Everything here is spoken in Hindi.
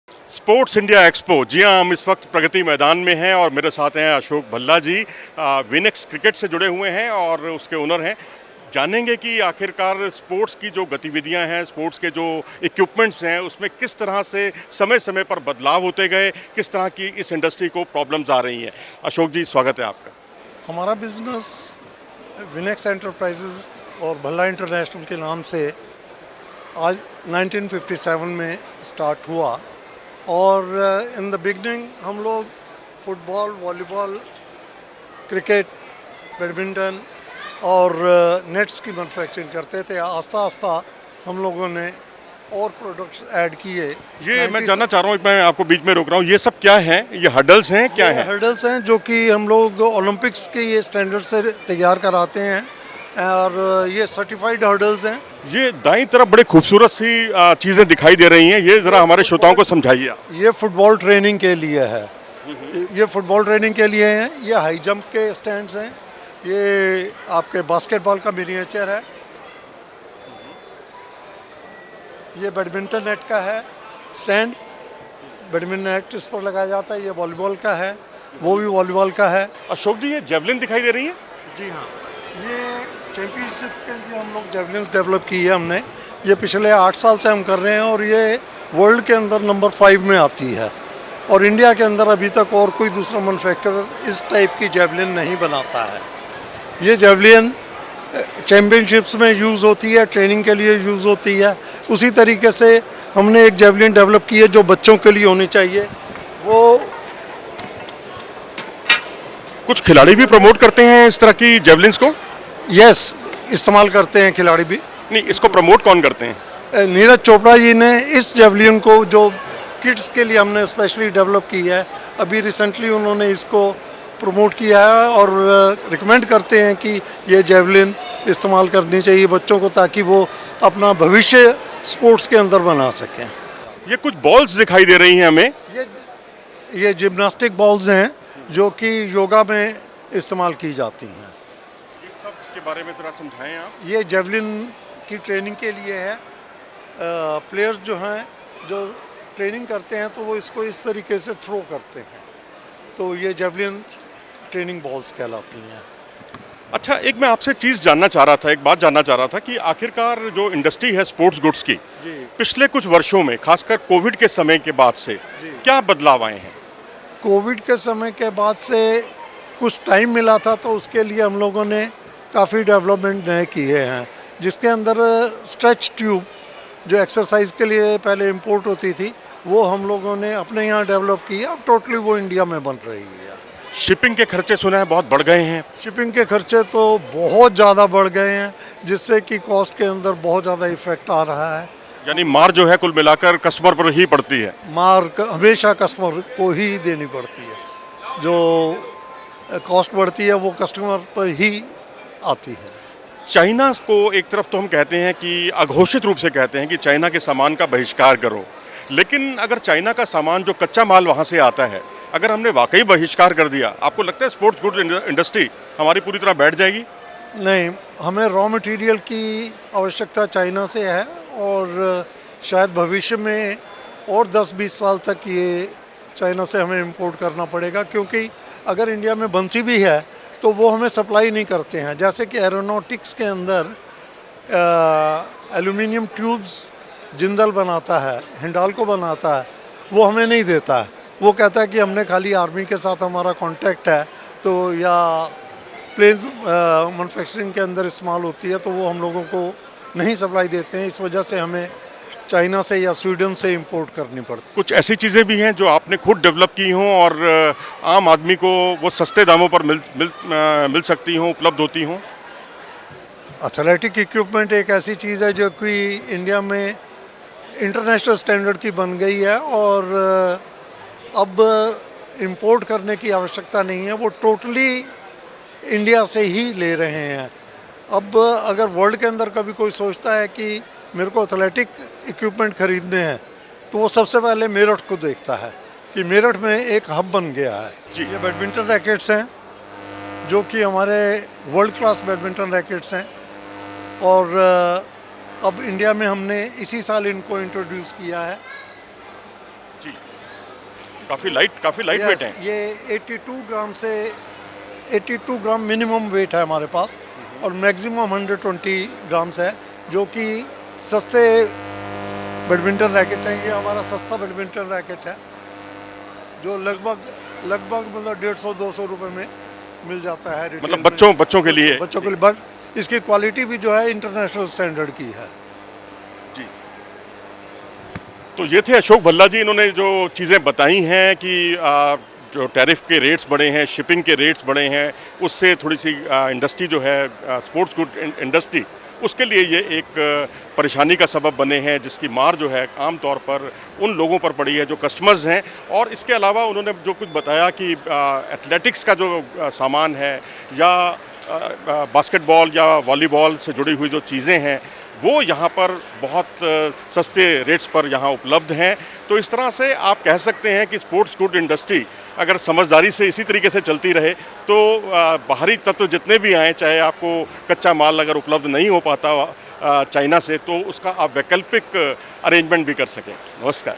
Sports India expo. जी हाँ, हम इस वक्त प्रगति मैदान में हैं और मेरे साथ हैं अशोक भल्ला जी। विनेक्स क्रिकेट से जुड़े हुए हैं और उसके ओनर हैं। जानेंगे कि आखिरकार स्पोर्ट्स की जो गतिविधियां हैं, स्पोर्ट्स के जो इक्विपमेंट्स हैं, उसमें किस तरह से समय समय पर बदलाव होते गए, किस तरह की इस इंडस्ट्री को प्रॉब्लम्स आ रही हैं। अशोक जी, स्वागत है आपका। हमारा बिजनेस विनेक्स एंटरप्राइजेज और भल्ला इंटरनेशनल के नाम से आज 1957 में स्टार्ट हुआ और इन द बिगनिंग हम लोग फुटबॉल, वॉलीबॉल, क्रिकेट, बैडमिंटन और नेट्स की मैन्युफैक्चरिंग करते थे। आस्ता आस्ता हम लोगों ने और प्रोडक्ट्स ऐड किए। ये मैं जानना चाह रहा हूँ, मैं आपको बीच में रोक रहा हूँ, ये सब क्या है? ये हडल्स हैं, क्या है? हर्डल्स हैं जो कि हम लोग ओलंपिक्स के ये स्टैंडर्ड से तैयार कराते हैं और ये सर्टिफाइड हर्डल्स हैं। ये दाईं तरफ बड़ी खूबसूरत सी चीज़ें दिखाई दे रही हैं, ये ज़रा हमारे श्रोताओं को समझाइए आप। ये फुटबॉल ट्रेनिंग के लिए है। ये फुटबॉल ट्रेनिंग के लिए हैं। ये हाई जंप के स्टैंड्स हैं। ये आपके बास्केटबॉल का मिनिएचर है। ये बैडमिंटन नेट का है स्टैंड। बैडमिंटन नेट इस पर लगाया जाता है। ये वॉलीबॉल का है, वो भी वॉलीबॉल का है। अशोक जी, ये जेवलिन दिखाई दे रही है? जी हाँ, ये चैंपियनशिप के लिए हम लोग जेवलिन्स डेवलप की है हमने। ये पिछले 8 साल से हम कर रहे हैं और ये वर्ल्ड के अंदर नंबर 5 में आती है और इंडिया के अंदर अभी तक और कोई दूसरा मैन्युफैक्चरर इस टाइप की जेवलिन नहीं बनाता है। ये जेवलिन चैम्पियनशिप्स में यूज़ होती है, ट्रेनिंग के लिए यूज़ होती है। उसी तरीके से हमने एक जेवलिन डेवलप की है जो बच्चों के लिए होनी चाहिए। वो कुछ खिलाड़ी भी प्रमोट करते हैं इस तरह की जेवलिन्स को? यस, इस्तेमाल करते हैं खिलाड़ी भी। नहीं, इसको प्रमोट कौन करते हैं? नीरज चोपड़ा जी ने इस जेवलिन को जो किड्स के लिए हमने स्पेशली डेवलप की है, अभी रिसेंटली उन्होंने इसको प्रमोट किया है और रिकमेंड करते हैं कि ये जेवलिन इस्तेमाल करनी चाहिए बच्चों को ताकि वो अपना भविष्य स्पोर्ट्स के अंदर बना सकें। ये कुछ बॉल्स दिखाई दे रही हैं हमें। ये जिम्नास्टिक बॉल्स हैं जो कि योगा में इस्तेमाल की जाती हैं। इस सब के बारे में ज़रा समझाएं आप। ये जेवलिन की ट्रेनिंग के लिए है। प्लेयर्स जो हैं जो ट्रेनिंग करते हैं तो वो इसको इस तरीके से थ्रो करते हैं, तो ये जेवलिन ट्रेनिंग बॉल्स कहलाती हैं। अच्छा, एक मैं आपसे चीज़ जानना चाह रहा था, एक बात जानना चाह रहा था कि आखिरकार जो इंडस्ट्री है स्पोर्ट्स गुड्स की, जी पिछले कुछ वर्षों में, खासकर कोविड के समय के बाद से जी क्या बदलाव आए हैं? कोविड के समय के बाद से कुछ टाइम मिला था तो उसके लिए हम लोगों ने काफ़ी डेवलपमेंट नए किए हैं, जिसके अंदर स्ट्रेच ट्यूब जो एक्सरसाइज के लिए पहले इंपोर्ट होती थी वो हम लोगों ने अपने यहाँ डेवलप की है। अब टोटली वो इंडिया में बन रही है। शिपिंग के खर्चे सुना है बहुत बढ़ गए हैं। शिपिंग के खर्चे तो बहुत ज़्यादा बढ़ गए हैं, जिससे कि कॉस्ट के अंदर बहुत ज़्यादा इफेक्ट आ रहा है। यानी मार जो है कुल मिलाकर कस्टमर पर ही पड़ती है। हमेशा कस्टमर को ही देनी पड़ती है। जो कॉस्ट बढ़ती है वो कस्टमर पर ही आती है। चाइना को एक तरफ तो हम कहते हैं कि अघोषित रूप से कहते हैं कि चाइना के सामान का बहिष्कार करो, लेकिन अगर चाइना का सामान जो कच्चा माल वहाँ से आता है, अगर हमने वाकई बहिष्कार कर दिया, आपको लगता है स्पोर्ट्स गुड इंडस्ट्री हमारी पूरी तरह बैठ जाएगी? नहीं, हमें रॉ मटेरियल की आवश्यकता चाइना से है और शायद भविष्य में और 10-20 साल तक ये चाइना से हमें इंपोर्ट करना पड़ेगा, क्योंकि अगर इंडिया में बनती भी है तो वो हमें सप्लाई नहीं करते हैं। जैसे कि एरोनॉटिक्स के अंदर एल्यूमिनियम ट्यूब्स जिंदल बनाता है, हिंडाल्को बनाता है, वो हमें नहीं देता है। वो कहता है कि हमने खाली आर्मी के साथ हमारा कॉन्टैक्ट है, तो या प्लेन्स मैन्युफैक्चरिंग के अंदर इस्तेमाल होती है, तो वो हम लोगों को नहीं सप्लाई देते हैं। इस वजह से हमें चाइना से या स्वीडन से इंपोर्ट करनी पड़ती है। कुछ ऐसी चीज़ें भी हैं जो आपने खुद डेवलप की हों और आम आदमी को वो सस्ते दामों पर मिल सकती हों, उपलब्ध होती हों? एथलेटिक इक्विपमेंट एक ऐसी चीज़ है जो कि इंडिया में इंटरनेशनल स्टैंडर्ड की बन गई है और अब इंपोर्ट करने की आवश्यकता नहीं है। वो टोटली इंडिया से ही ले रहे हैं। अब अगर वर्ल्ड के अंदर कभी कोई सोचता है कि मेरे को एथलेटिक इक्विपमेंट खरीदने हैं, तो वो सबसे पहले मेरठ को देखता है कि मेरठ में एक हब बन गया है। जी। ये बैडमिंटन रैकेट्स हैं जो कि हमारे वर्ल्ड क्लास बैडमिंटन रैकेट्स हैं और अब इंडिया में हमने इसी साल इनको इंट्रोड्यूस किया है। जी। काफ़ी लाइट वेट Yes, हैं। ये 82 ग्राम से 82 ग्राम मिनिमम वेट है हमारे पास और मैक्सिमम 120 ग्राम्स है, जो कि सस्ते बैडमिंटन रैकेट है। ये हमारा सस्ता बैडमिंटन रैकेट है जो लगभग मतलब 150-200 रुपए में मिल जाता है रिटेल मतलब में। बच्चों के लिए। बच्चों के लिए, बट इसकी क्वालिटी भी जो है इंटरनेशनल स्टैंडर्ड की है। जी। तो ये थे अशोक भल्ला जी, इन्होंने जो चीज़ें बताई हैं कि जो टैरिफ के रेट्स बढ़े हैं, शिपिंग के रेट्स बढ़े हैं, उससे थोड़ी सी इंडस्ट्री जो है, स्पोर्ट्स गुड इंडस्ट्री, उसके लिए ये एक परेशानी का सबब बने हैं, जिसकी मार जो है आम तौर पर उन लोगों पर पड़ी है जो कस्टमर्स हैं। और इसके अलावा उन्होंने जो कुछ बताया कि एथलेटिक्स का जो सामान है या बास्केटबॉल या वॉलीबॉल से जुड़ी हुई जो चीज़ें हैं, वो यहाँ पर बहुत सस्ते रेट्स पर यहाँ उपलब्ध हैं। तो इस तरह से आप कह सकते हैं कि स्पोर्ट्स गुड इंडस्ट्री अगर समझदारी से इसी तरीके से चलती रहे तो बाहरी तत्व जितने भी आएँ, चाहे आपको कच्चा माल अगर उपलब्ध नहीं हो पाता चाइना से, तो उसका आप वैकल्पिक अरेंजमेंट भी कर सकें। नमस्कार।